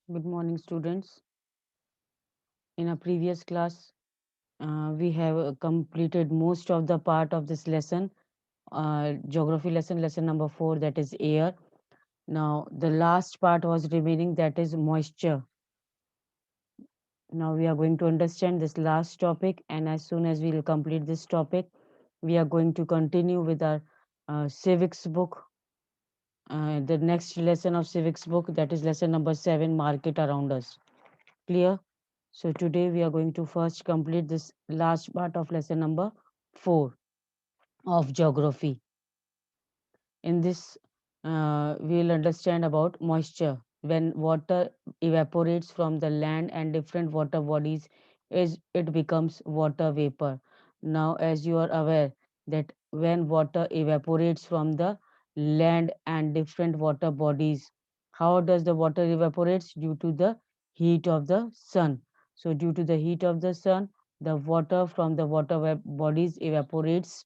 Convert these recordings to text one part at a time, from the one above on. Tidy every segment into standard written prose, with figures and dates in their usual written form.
Good morning, students. In a previous class, we have completed most of the part of this lesson, geography lesson, lesson number 4, that is air. Now, the last part was remaining, that is moisture. Now, we are going to understand this last topic, and as soon as we will complete this topic, we are going to continue with our civics book, the next lesson of civics book, that is lesson number 7, market around us. Clear? So today we are going to first complete this last part of lesson number 4 of geography. In this, we will understand about moisture. When water evaporates from the land and different water bodies, is it becomes water vapor. Now, as you are aware that when water evaporates from the land and different water bodies, how does the water evaporates? Due to the heat of the sun. So, due to the heat of the sun, the water from the bodies evaporates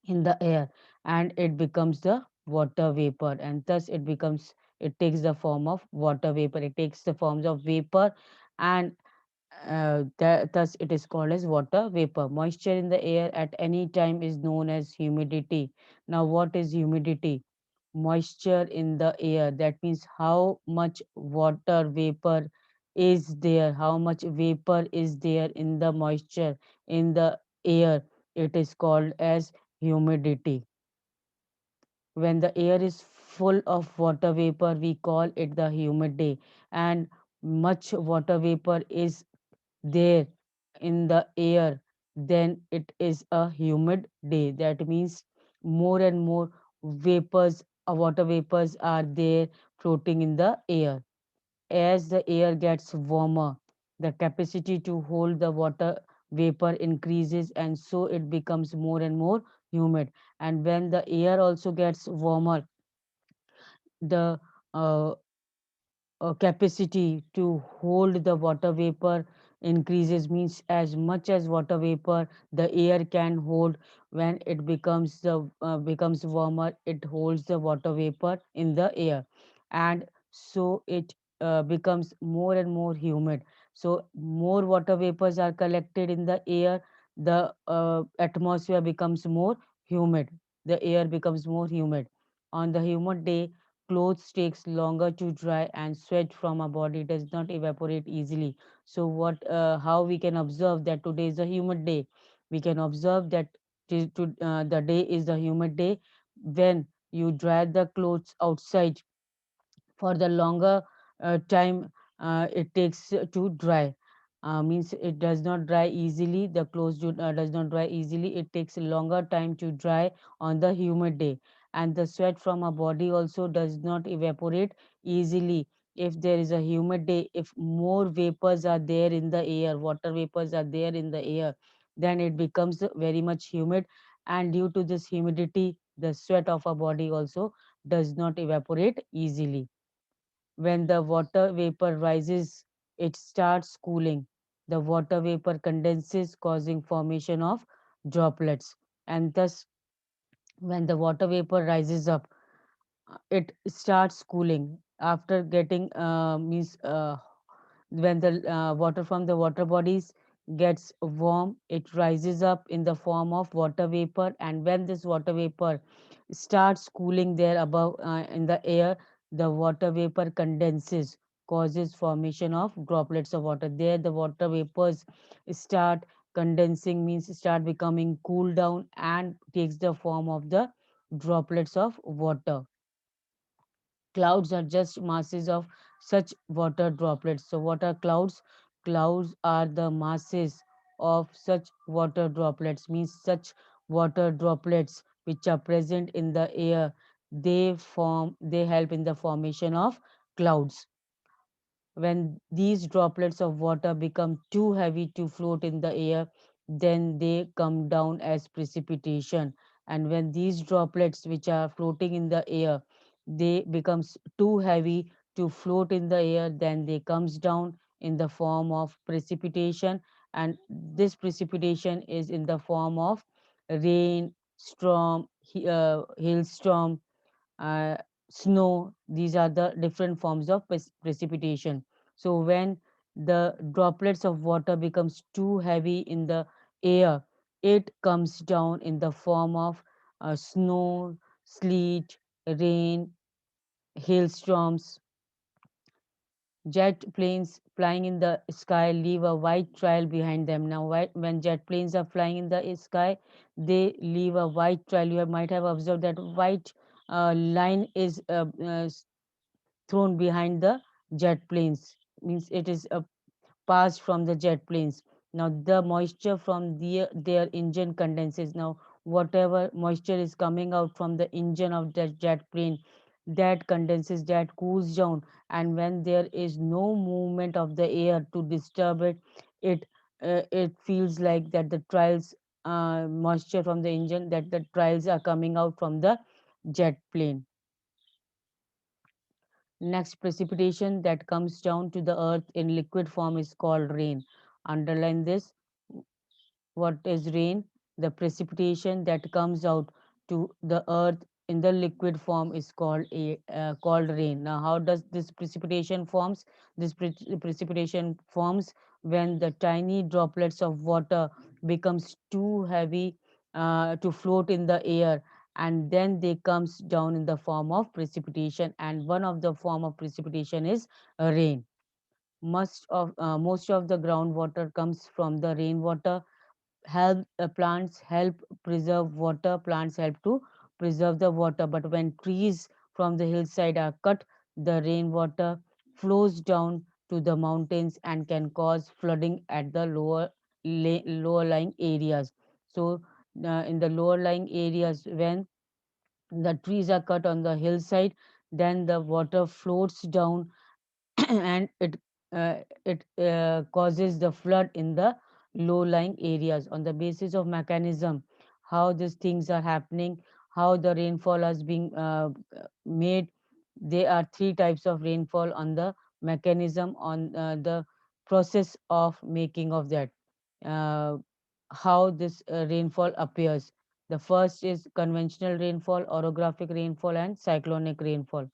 in the air and it becomes the water vapor, and thus it takes the form of water vapor, it takes the forms of vapor, and thus it is called as water vapor. Moisture in the air at any time is known as humidity. Now, what is humidity? Moisture in the air, that means how much water vapor is there, how much vapor is there in the moisture in the air, it is called as humidity. When the air is full of water vapor, we call it the humid day, and much water vapor is there in the air, then it is a humid day. That means more and more vapors, water vapors are there floating in the air. As the air gets warmer, the capacity to hold the water vapor increases, and so it becomes more and more humid. And when the air also gets warmer, the uh, capacity to hold the water vapor increases, means as much as water vapor the air can hold, when it becomes warmer, it holds the water vapor in the air, and so it becomes more and more humid. So more water vapors are collected in the air, the atmosphere becomes more humid, the air becomes more humid. On the humid day, clothes takes longer to dry and sweat from our body does not evaporate easily. So what how we can observe that today is a humid day? We can observe that the day is the humid day when you dry the clothes outside for the longer time it takes to dry. Means it does not dry easily, the clothes does not dry easily, it takes a longer time to dry on the humid day. And the sweat from our body also does not evaporate easily. If there is a humid day, if more vapors are there in the air, water vapors are there in the air, then it becomes very much humid, and due to this humidity the sweat of our body also does not evaporate easily. When the water vapor rises, it starts cooling. The water vapor condenses, causing formation of droplets. And thus, when the water vapor rises up, it starts cooling. After getting means when the water from the water bodies gets warm, it rises up in the form of water vapor, and when this water vapor starts cooling there above in the air, the water vapor condenses, causes formation of droplets of water. There the water vapors start condensing, means start becoming cool down and takes the form of the droplets of water. Clouds are just masses of such water droplets. So, what are clouds? Clouds are the masses of such water droplets, means such water droplets which are present in the air. They help in the formation of clouds. When these droplets of water become too heavy to float in the air, then they come down as precipitation. And when these droplets which are floating in the air, they becomes too heavy to float in the air, then they comes down in the form of precipitation. And this precipitation is in the form of rain, storm, hailstorm, snow. These are the different forms of precipitation. So when the droplets of water becomes too heavy in the air, it comes down in the form of snow, sleet, rain, hailstorms. Jet planes flying in the sky leave a white trail behind them. Now, when jet planes are flying in the sky, they leave a white trail. You might have observed that white line is thrown behind the jet planes. Means it is passed from the jet planes. Now the moisture from their engine condenses. Now whatever moisture is coming out from the engine of the jet plane, that condenses, that cools down, and when there is no movement of the air to disturb it, it feels like that the trials moisture from the engine, that the trials are coming out from the jet plane. Next, precipitation that comes down to the earth in liquid form is called rain. Underline this. What is rain? The precipitation that comes out to the earth in the liquid form is called rain. Now, how does this precipitation forms? This precipitation forms when the tiny droplets of water becomes too heavy to float in the air, and then they comes down in the form of precipitation. And one of the form of precipitation is rain. Most of the groundwater comes from the rainwater. Help plants help preserve water. Plants help to preserve the water, but when trees from the hillside are cut, the rainwater flows down to the mountains and can cause flooding at the lower lying areas. So in the lower lying areas, when the trees are cut on the hillside, then the water floats down and it causes the flood in the low-lying areas. On the basis of mechanism, how these things are happening, how the rainfall is being made. There are three types of rainfall on the mechanism, on the process of making of that. Uh, how this rainfall appears. The first is conventional rainfall, orographic rainfall, and cyclonic rainfall.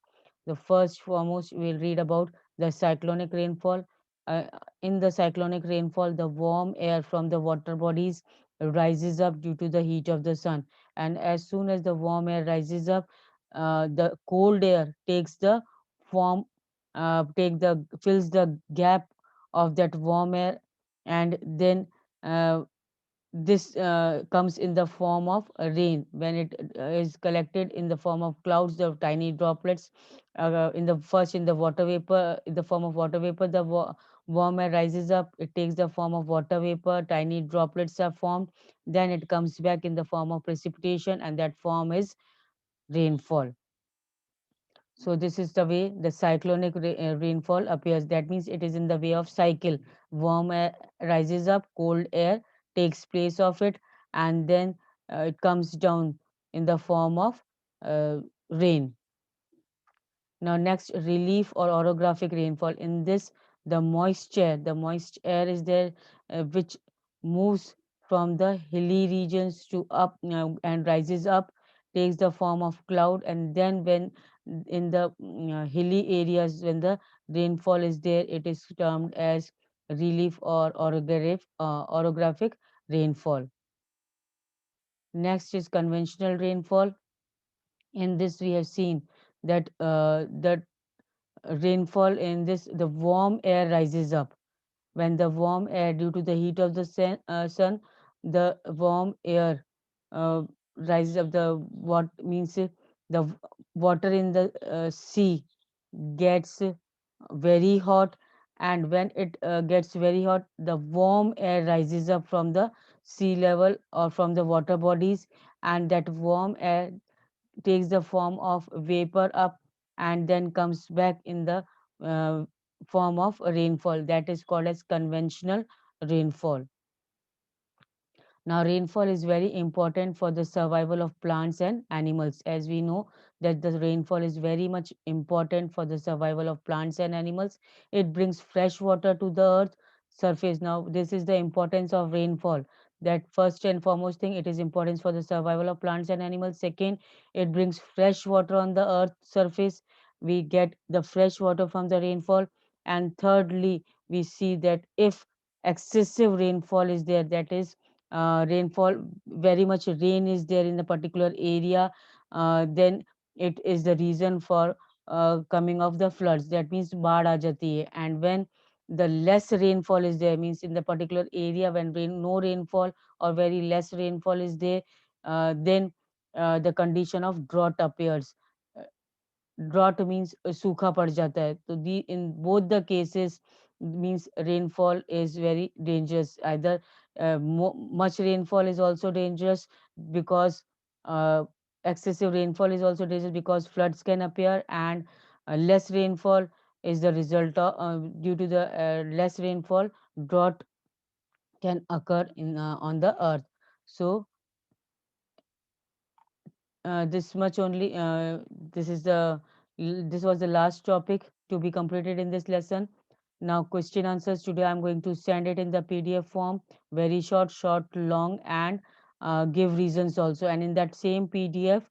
The first foremost we'll read about the cyclonic rainfall. Uh, in the cyclonic rainfall, the warm air from the water bodies rises up due to the heat of the sun. And as soon as the warm air rises up, the cold air takes the form, fills the gap of that warm air, and then uh, this comes in the form of rain. When it is collected in the form of clouds, the tiny droplets, in the water vapor, in the form of water vapor, the warm air rises up, it takes the form of water vapor, tiny droplets are formed, then it comes back in the form of precipitation, and that form is rainfall. So this is the way the cyclonic rainfall appears. That means it is in the way of cycle. Warm air rises up, cold air takes place of it, and then it comes down in the form of rain. Now, next, relief or orographic rainfall. In this, the moist air is there, which moves from the hilly regions to up and rises up, takes the form of cloud, and then when in the hilly areas, when the rainfall is there, it is termed as relief or orographic rainfall. Next is conventional rainfall. In this, we have seen that the rainfall in this, the warm air rises up. When the warm air, due to the heat of the sun, the warm air uh, rises up. The what means the water in the sea gets very hot, and when it gets very hot, the warm air rises up from the sea level or from the water bodies, and that warm air takes the form of vapor up and then comes back in the uh, form of rainfall. That is called as conventional rainfall. Now, rainfall is very important for the survival of plants and animals. As we know that the rainfall is very much important for the survival of plants and animals. It brings fresh water to the earth surface. Now, this is the importance of rainfall. That first and foremost thing, it is important for the survival of plants and animals. Second, it brings fresh water on the earth surface. We get the fresh water from the rainfall. And thirdly, we see that if excessive rainfall is there, that is rainfall, very much rain is there in a particular area, then it is the reason for coming of the floods. That means baad aa jati hai. And when the less rainfall is there, means in the particular area when no rainfall or very less rainfall is there, then the condition of drought appears. Uh, Drought means सूखा पड़ जाता है. So the in both the cases means rainfall is very dangerous. Either much rainfall is also dangerous, because uh, excessive rainfall is also dangerous because floods can appear. And less rainfall is the result of, due to the less rainfall, drought can occur in on the earth. So this much only. This is the this was the last topic to be completed in this lesson. Now question answers today I'm going to send it in the PDF form, very short, short, long, and give reasons also. And in that same PDF,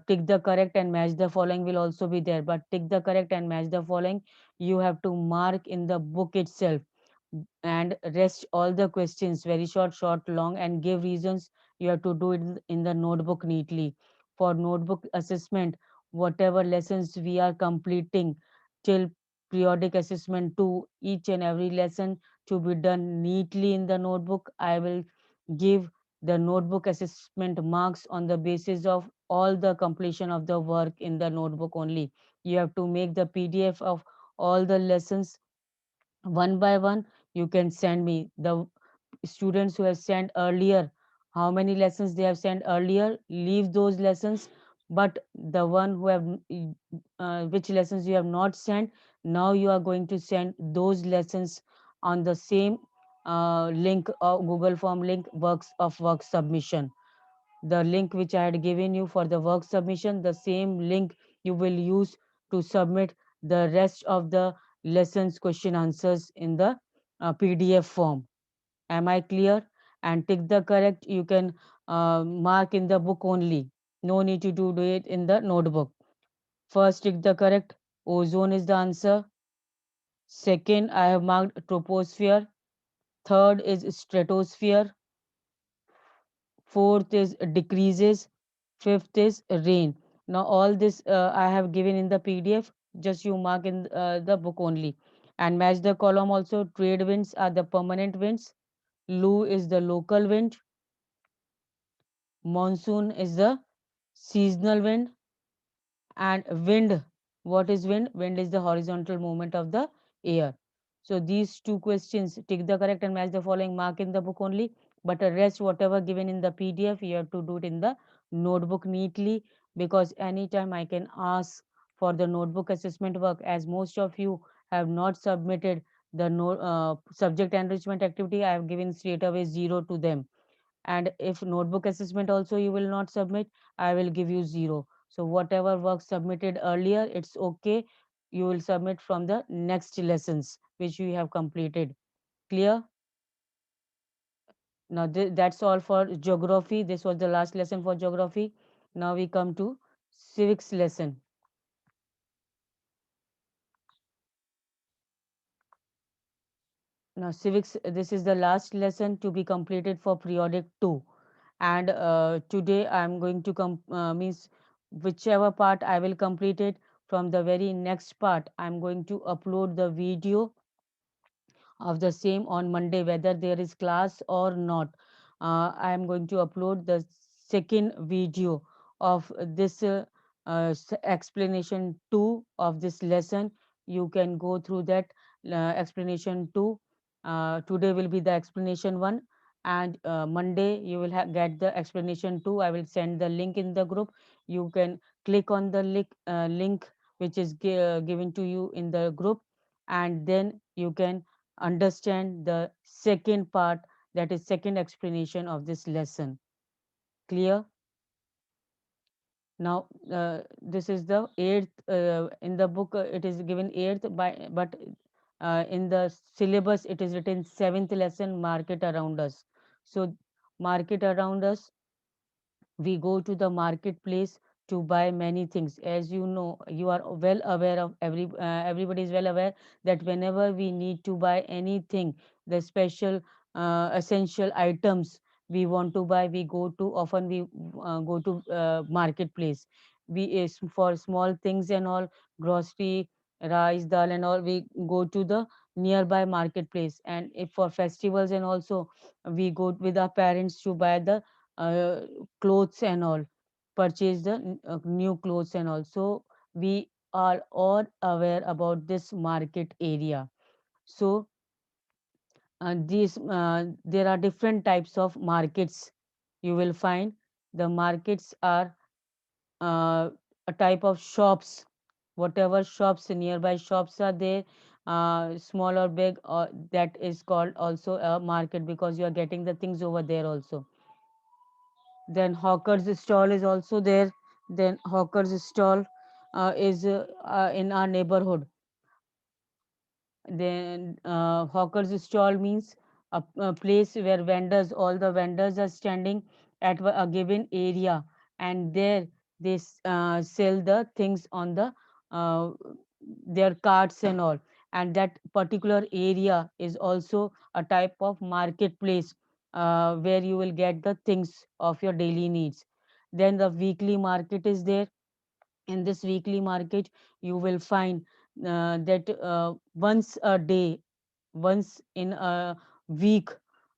tick the correct and match the following will also be there. But tick the correct and match the following, you have to mark in the book itself, and rest all the questions very short, short, long, and give reasons. You have to do it in the notebook neatly. For notebook assessment, whatever lessons we are completing till periodic assessment 2, each and every lesson to be done neatly in the notebook. I will give the notebook assessment marks on the basis of all the completion of the work in the notebook only. You have to make the PDF of all the lessons one by one. You can send me the students who have sent earlier, how many lessons they have sent earlier, leave those lessons. But the one who have which lessons you have not sent, now you are going to send those lessons on the same link, Google form link, work submission. The link which I had given you for the work submission, the same link you will use to submit the rest of the lessons question answers in the PDF form. Am I clear? And tick the correct. You can mark in the book only. No need to do it in the notebook. First, tick the correct. Ozone is the answer. Second, I have marked troposphere. Third is stratosphere. Fourth is decreases. Fifth is rain. Now all this I have given in the PDF. Just you mark in the book only, and match the column also. Trade winds are the permanent winds. Lu is the local wind. Monsoon is the seasonal wind. And wind, what is wind? Wind is the horizontal movement of the air. So these two questions, tick the correct and match the following, mark in the book only. But the rest, whatever given in the PDF, you have to do it in the notebook neatly, because anytime I can ask for the notebook assessment work, as most of you have not submitted the subject enrichment activity. I have given straight away 0 to them. And if notebook assessment also you will not submit, I will give you 0. So whatever work submitted earlier, it's okay. You will submit from the next lessons which you have completed. Clear? Now that's all for geography. This was the last lesson for geography. Now we come to civics lesson. Now civics, this is the last lesson to be completed for periodic 2. And today I'm going to means whichever part I will complete it, from the very next part I'm going to upload the video of the same on Monday, whether there is class or not. I am going to upload the second video of this explanation 2 of this lesson. You can go through that explanation 2. Today will be the explanation 1, and Monday you will get the explanation 2. I will send the link in the group. You can click on the link which is given to you in the group, and then you can understand the second part, that is second explanation of this lesson. Clear? Now this is the eighth in the book, it is given eighth by, but in the syllabus it is written seventh lesson, market around us. So market around us, we go to the marketplace to buy many things. As you know, you are well aware of, everybody is well aware that whenever we need to buy anything, the special essential items we want to buy, we go to, often we go to marketplace. We is for small things and all, grocery, rice, dal and all, we go to the nearby marketplace. And if for festivals and also, we go with our parents to buy the uh, clothes and all, purchase the new clothes and all. So we are all aware about this market area. So there are different types of markets. You will find the markets are a type of shops, whatever shops, nearby shops are there, small or big, or that is called also a market, because you are getting the things over there also. Then hawkers stall is also there. Then hawkers stall is in our neighborhood. Then hawkers stall means a place where vendors, all the vendors are standing at a given area, and there they sell the things on the uh, their carts and all. And that particular area is also a type of marketplace where you will get the things of your daily needs. Then the weekly market is there. In this weekly market, you will find that once a day, once in a week,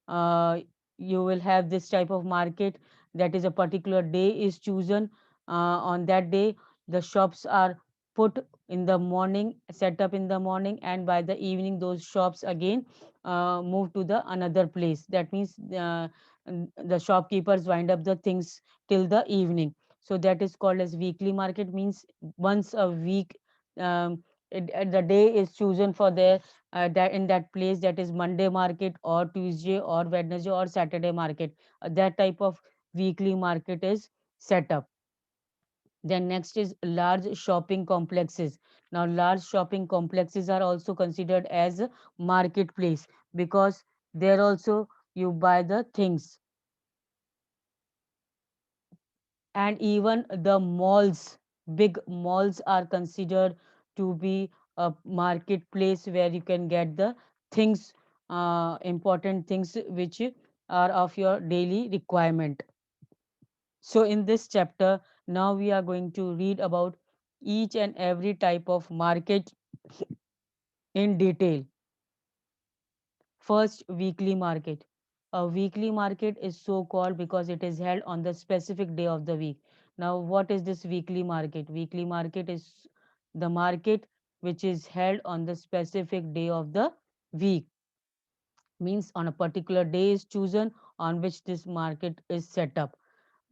uh, you will have this type of market. That is, a particular day is chosen. On that day, the shops are put in the morning, set up in the morning, and by the evening those shops again move to the another place. That means the shopkeepers wind up the things till the evening. So that is called as weekly market, means once a week, the day is chosen for their that in that place, that is Monday market or Tuesday or Wednesday or Saturday market. That type of weekly market is set up. Then next is large shopping complexes. Now large shopping complexes are also considered as a marketplace, because there also you buy the things. And even the malls, big malls are considered to be a marketplace where you can get the things, important things which are of your daily requirement. So in this chapter, now we are going to read about each and every type of market in detail. First, weekly market. A weekly market is so called because it is held on the specific day of the week. Now, what is this weekly market? Weekly market is the market which is held on the specific day of the week. Means on a particular day is chosen on which this market is set up.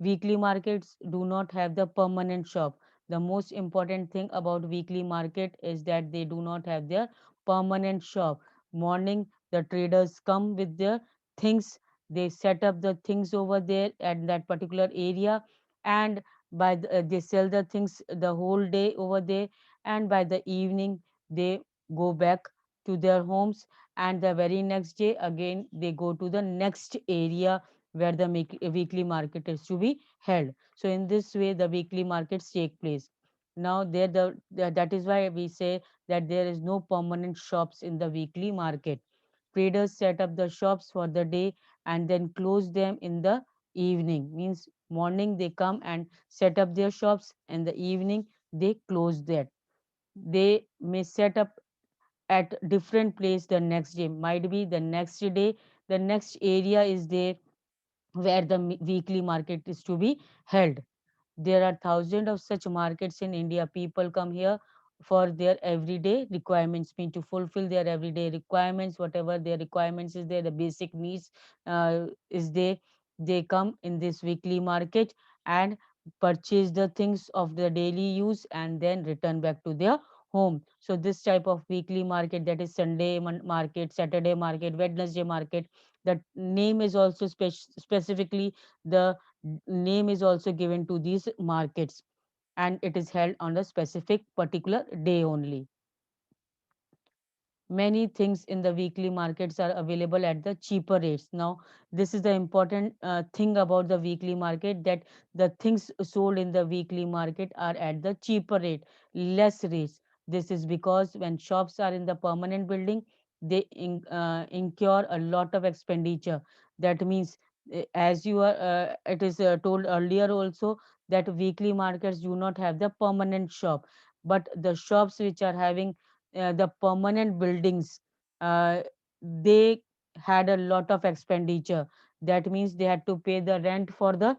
Weekly markets do not have the permanent shop. The most important thing about weekly market is that they do not have their permanent shop. Morning, the traders come with their things. They set up the things over there at that particular area, and they sell the things the whole day over there. And by the evening, they go back to their homes, and the very next day again they go to the next area where the weekly market is to be held. So in this way, the weekly markets take place. Now there that is why we say that there is no permanent shops in the weekly market. Traders set up the shops for the day and then close them in the evening. Means morning they come and set up their shops, and the evening they close that. They may set up at different place the next day. Might be the next day, the next area is there where the weekly market is to be held. There are thousands of such markets in India. People come here for their everyday requirements, mean to fulfill their everyday requirements, whatever their requirements is there, the basic needs is there. They come in this weekly market and purchase the things of their daily use and then return back to their home. So this type of weekly market, that is Sunday market, Saturday market, Wednesday market, the name is also specifically the name is also given to these markets, and it is held on a specific particular day only. many things in the weekly markets are available at the cheaper rates. Now, this is the important thing about the weekly market, that the things sold in the weekly market are at the cheaper rate, less rates. This is because when shops are in the permanent building, they incur a lot of expenditure. That means, as you are, it is told earlier also, that weekly markets do not have the permanent shop, but the shops which are having the permanent buildings, uh, they had a lot of expenditure. That means they had to pay the rent for the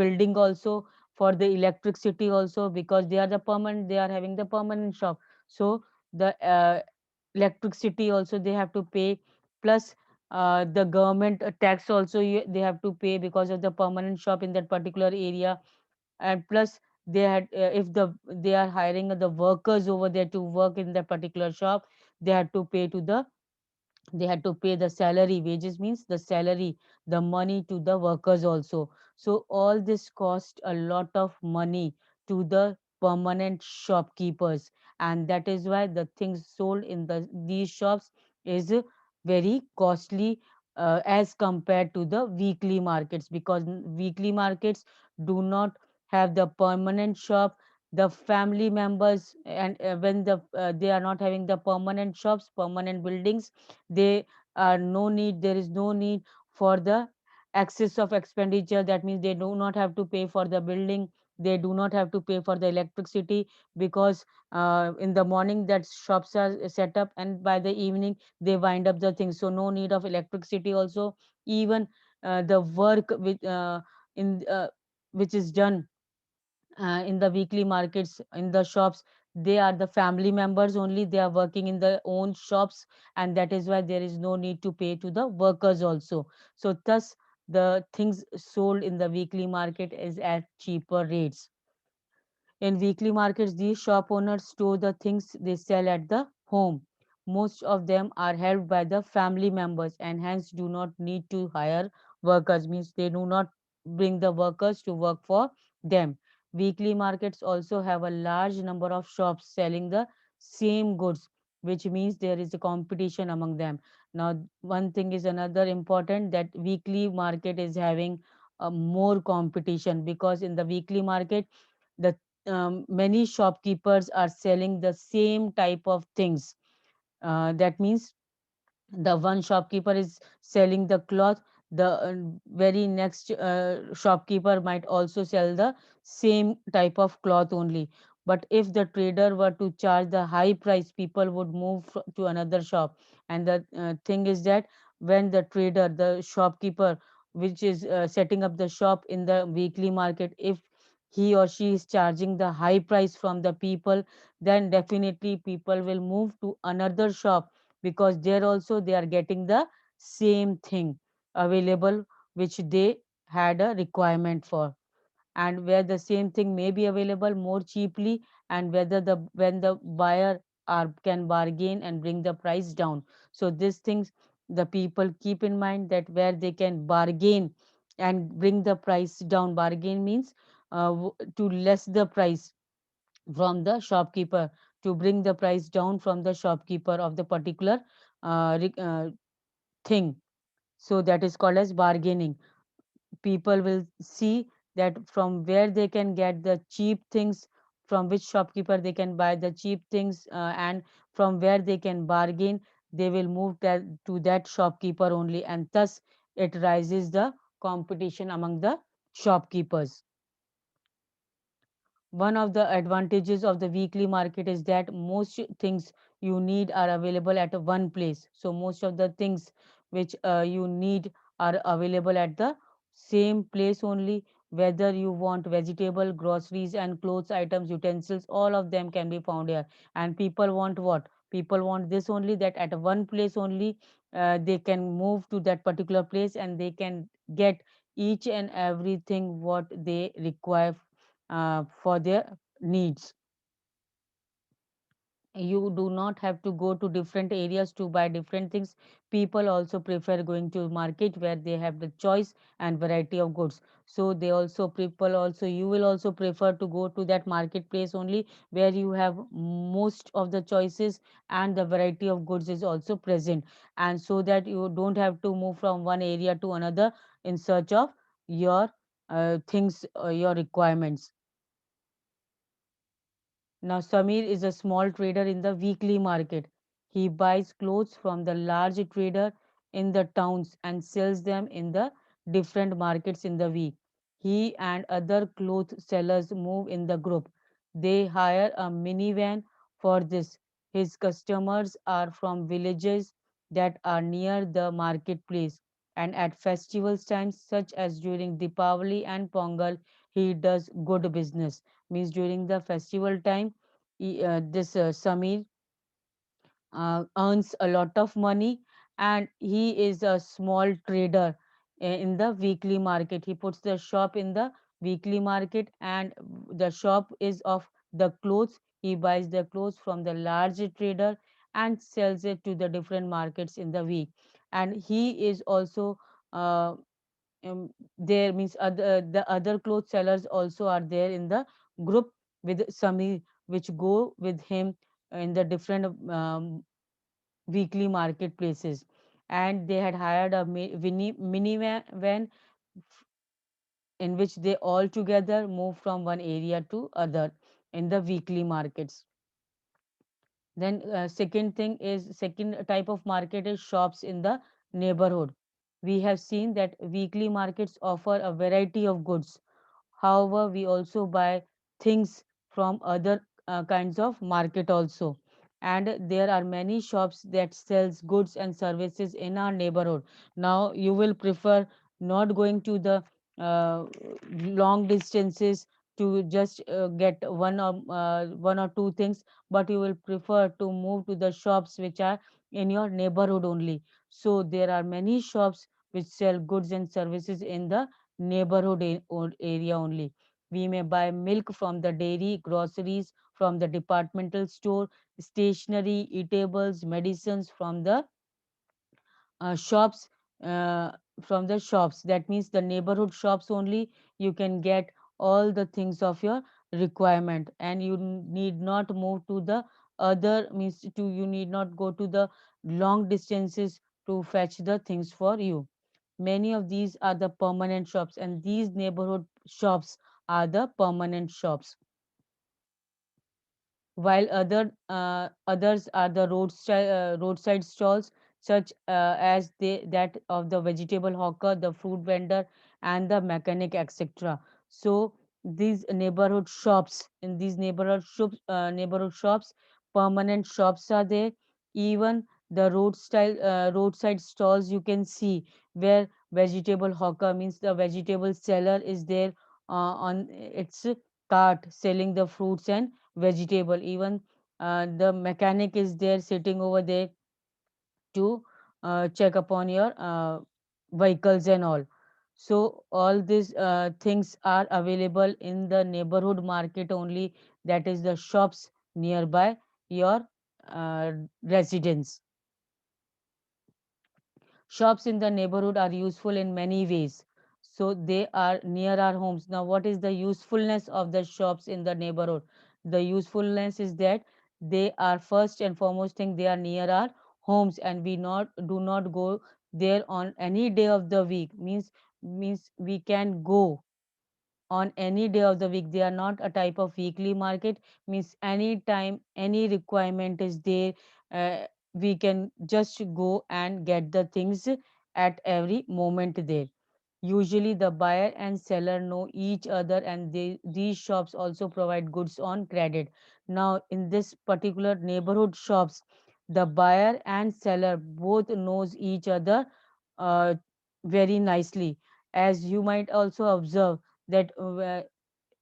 building also, for the electricity also, because they are the permanent, they are having the permanent shop. So the electricity also they have to pay, plus the government tax also they have to pay because of the permanent shop in that particular area. And plus they had, if they are hiring the workers over there to work in that particular shop, they had to pay to the they had to pay the salary. Wages means the salary, the money to the workers also. So all this cost a lot of money to the permanent shopkeepers, and that is why the things sold in these shops is very costly as compared to the weekly markets, because weekly markets do not have the permanent shop. The family members, and when they are not having the permanent shops, permanent buildings, they are no need there is no need for the excess of expenditure. That means they do not have to pay for the building, they do not have to pay for the electricity, because in the morning that shops are set up, and by the evening they wind up the things, so no need of electricity also. Even the work in which is done in the weekly markets, in the shops, they are the family members only, they are working in their own shops, and that is why there is no need to pay to the workers also. So thus the things sold in the weekly market is at cheaper rates. In weekly markets, these shop owners store the things they sell at the home. Most of them are helped by the family members and hence do not need to hire workers, means they do not bring the workers to work for them. Weekly markets also have a large number of shops selling the same goods, which means there is a competition among them. Now, one thing is another important, that weekly market is having more competition, because in the weekly market, the many shopkeepers are selling the same type of things. That means the one shopkeeper is selling the cloth, the very next shopkeeper might also sell the same type of cloth only. But if the trader were to charge the high price, people would move to another shop. And the thing is that when the trader, the shopkeeper which is setting up the shop in the weekly market, if he or she is charging the high price from the people, then definitely people will move to another shop, because there also they are getting the same thing available which they had a requirement for, and where the same thing may be available more cheaply, and whether the when the buyer are can bargain and bring the price down. So these things the people keep in mind, that where they can bargain and bring the price down. Bargain means to less the price from the shopkeeper, to bring the price down from the shopkeeper of the particular thing. So that is called as bargaining. People will see that from where they can get the cheap things, from which shopkeeper they can buy the cheap things, and from where they can bargain, they will move to that shopkeeper only, and thus it rises the competition among the shopkeepers. One of the advantages of the weekly market is that most things you need are available at one place. So most of the things which you need are available at the same place only. Whether you want vegetable, groceries, and clothes items, utensils, all of them can be found here. And people want what? People want this only, that at one place only they can move to that particular place and they can get each and everything what they require for their needs. you do not have to go to different areas to buy different things. People also prefer going to market where they have the choice and variety of goods. So they also, people also, you will also prefer to go to that marketplace only where you have most of the choices and the variety of goods is also present, and so that you don't have to move from one area to another in search of your things, your requirements. Now, Samir is a small trader in the weekly market. He buys clothes from the large trader in the towns and sells them in the different markets in the week. He and other cloth sellers move in the group. They hire a minivan for this. His customers are from villages that are near the marketplace. And at festivals times, such as during Deepavali and Pongal, he does good business. Means during the festival time, this Samir earns a lot of money, and he is a small trader in the weekly market. He puts the shop in the weekly market, and the shop is of the clothes. He buys the clothes from the large trader and sells it to the different markets in the week. And he is also uh, there, means other, the other clothes sellers also are there in the group with Sami, which go with him in the different weekly marketplaces. And they had hired a minivan in which they all together move from one area to other in the weekly markets. Then second thing is, second type of market is shops in the neighborhood. We have seen that weekly markets offer a variety of goods. However, we also buy things from other kinds of market also. And there are many shops that sells goods and services in our neighborhood. Now you will prefer not going to the long distances to just get one or two things, but you will prefer to move to the shops which are in your neighborhood only. So there are many shops which sell goods and services in the neighborhood area only. We may buy milk from the dairy, groceries from the departmental store, stationery, eatables, medicines shops, uh, from the shops. That means the neighborhood shops only you can get all the things of your requirement, and you need not move to the other, means to you need not go to the long distances to fetch the things for you. Many of these are the permanent shops, and these neighborhood shops are the permanent shops, while others are the roadside stalls, such as that of the vegetable hawker, the fruit vendor, and the mechanic, etc. So these neighborhood shops, in these neighborhood shops, permanent shops are there. Even the roadside stalls you can see, where vegetable hawker, means the vegetable seller, is there on its cart selling the fruits and vegetable. Even the mechanic is there sitting over there to check upon your vehicles and all. So all these things are available in the neighborhood market only, that is the shops nearby your residence. Shops in the neighborhood are useful in many ways. So they are near our homes. Now, what is the usefulness of the shops in the neighborhood? The usefulness is that they are, first and foremost thing, they are near our homes, and we not do not go there on any day of the week. Means we can go on any day of the week. They are not a type of weekly market. Means any time any requirement is there, we can just go and get the things at every moment there. Usually the buyer and seller know each other, and these shops also provide goods on credit. Now in this particular neighborhood shops, the buyer and seller both knows each other uh, very nicely. As you might also observe that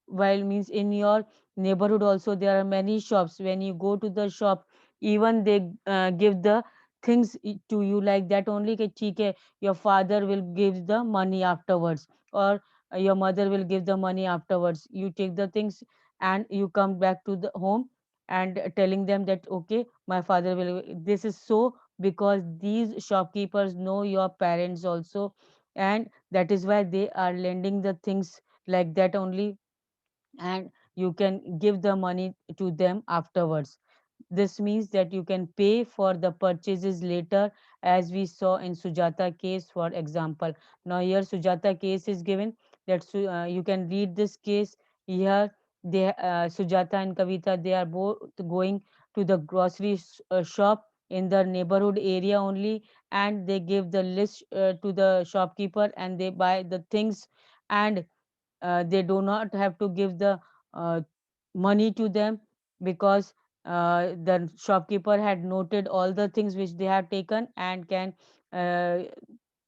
while, means in your neighborhood also there are many shops. When you go to the shop, even they give the things to you like that only, कि ठीक है, your father will give the money afterwards, or your mother will give the money afterwards. You take the things and you come back to the home, and telling them that okay, my father will. This is so because these shopkeepers know your parents also, and that is why they are lending the things like that only, and you can give the money to them afterwards. This means that you can pay for the purchases later, as we saw in Sujata case, for example. Now here Sujata case is given, that you can read this case here. Sujata and Kavita, they are both going to the grocery shop in the neighborhood area only, and they give the list to the shopkeeper, and they buy the things, and they do not have to give the uh, money to them, because the shopkeeper had noted all the things which they have taken, and can uh,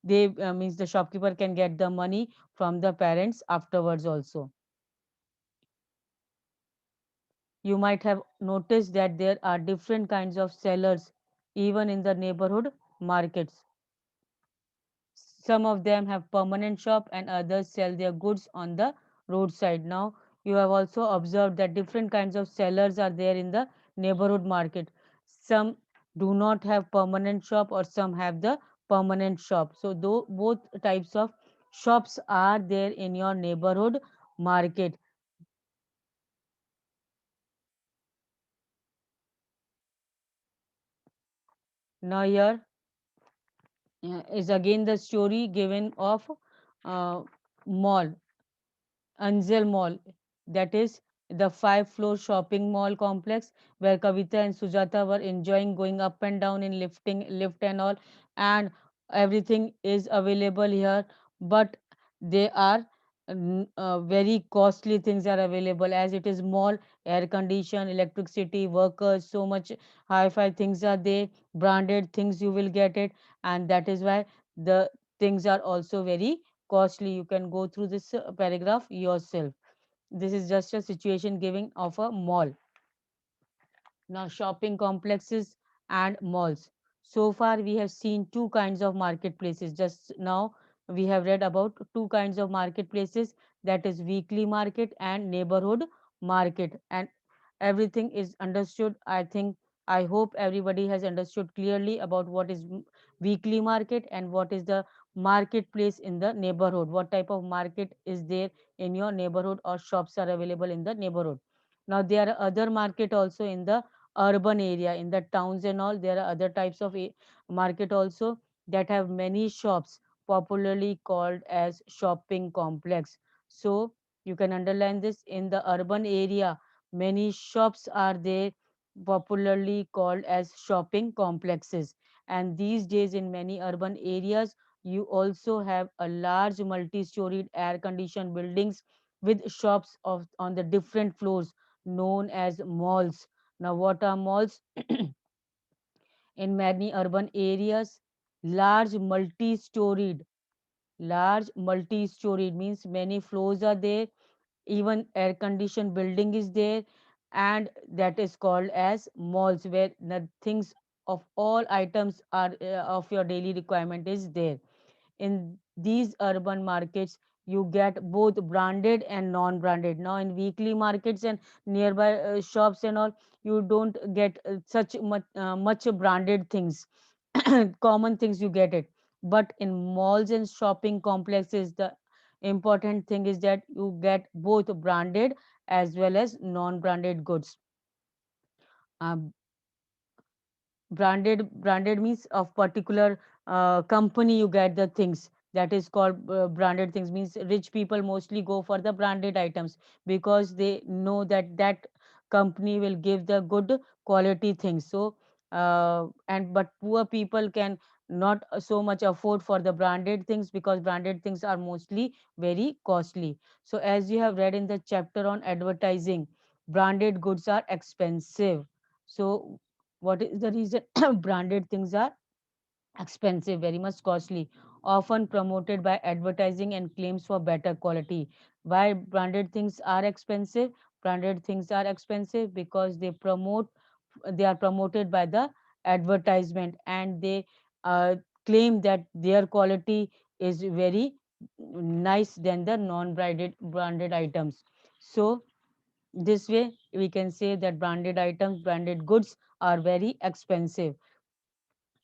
they means the shopkeeper can get the money from the parents afterwards also. You might have noticed that there are different kinds of sellers even in the neighborhood markets. Some of them have permanent shop, and others sell their goods on the roadside. Now, you have also observed that different kinds of sellers are there in the neighborhood market. Some do not have permanent shop, or some have the permanent shop. So, though both types of shops are there in your neighborhood market. Now, here is again the story given of uh, mall. Anzel Mall, that is the five-floor shopping mall complex where Kavita and Sujata were enjoying going up and down in lift and all, and everything is available here, but they are very costly things are available, as it is mall, air condition, electricity, workers, so much hi-fi things are there, branded things you will get it, and that is why the things are also very costly. You can go through this paragraph yourself. This is just a situation giving of a mall. Now, shopping complexes and malls. So far, we have seen two kinds of marketplaces. Just now, we have read about two kinds of marketplaces, that is, weekly market and neighborhood market. And everything is understood. I think, I hope everybody has understood clearly about what is weekly market and what is the marketplace in the neighborhood. What type of market is there in your neighborhood, or shops are available in the neighborhood. Now, there are other market also in the urban area, in the towns and all. There are other types of market also that have many shops, popularly called as shopping complex. So you can underline this: in the urban area many shops are there, popularly called as shopping complexes. And these days in many urban areas you also have a large multi-storied air conditioned buildings with shops of on the different floors, known as malls. Now, what are malls? In many urban areas, large multi-storied, large multi-storied means many floors are there, even air conditioned building is there, and that is called as malls, where the things of all items are of your daily requirement is there. In these urban markets you get both branded and non-branded. Now in weekly markets and nearby shops and all, you don't get such much branded things, common things you get it. But in malls and shopping complexes, the important thing is that you get both branded as well as non-branded goods. Um, branded means of particular company you get the things, that is called branded things. Means rich people mostly go for the branded items because they know that that company will give the good quality things. So and but poor people can not so much afford for the branded things, because branded things are mostly very costly. So as you have read in the chapter on advertising, branded goods are expensive. So what is the reason? Branded things are expensive, very much costly, often promoted by advertising and claims for better quality. Why branded things are expensive? Branded things are expensive because they are promoted by the advertisement, and they claim that their quality is very nice than the non-branded items. So This way, we can say that branded items, branded goods are very expensive.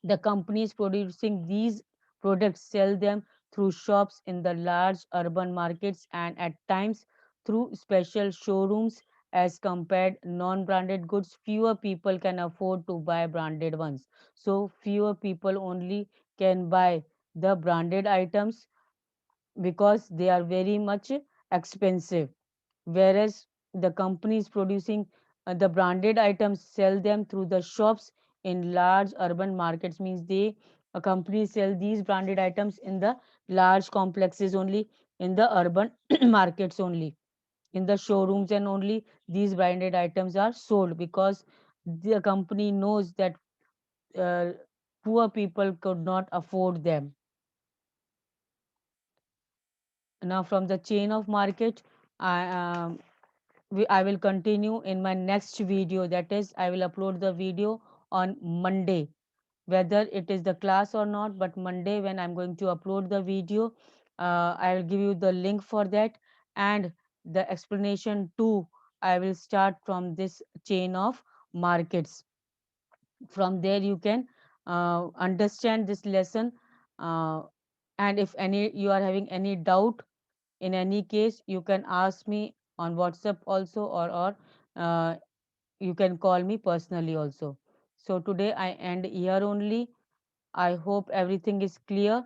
The companies producing these products sell them through shops in the large urban markets and at times through special showrooms. As compared non-branded goods, fewer people can afford to buy branded ones. So fewer people only can buy the branded items because they are very much expensive, whereas the companies producing the branded items sell them through the shops in large urban markets. Means they companies sell these branded items in the large complexes only, in the urban markets only, in the showrooms, and only these branded items are sold because the company knows that uh, poor people could not afford them. Now from the chain of market, I I will continue in my next video. That is, I will upload the video on Monday, whether it is the class or not. But Monday, when I'm going to upload the video, I will give you the link for that, and the explanation too. I will start from this chain of markets. From there, you can understand this lesson. Uh, and if any you are having any doubt, in any case, you can ask me on WhatsApp also, or you can call me personally also. So today I end here only. I hope everything is clear.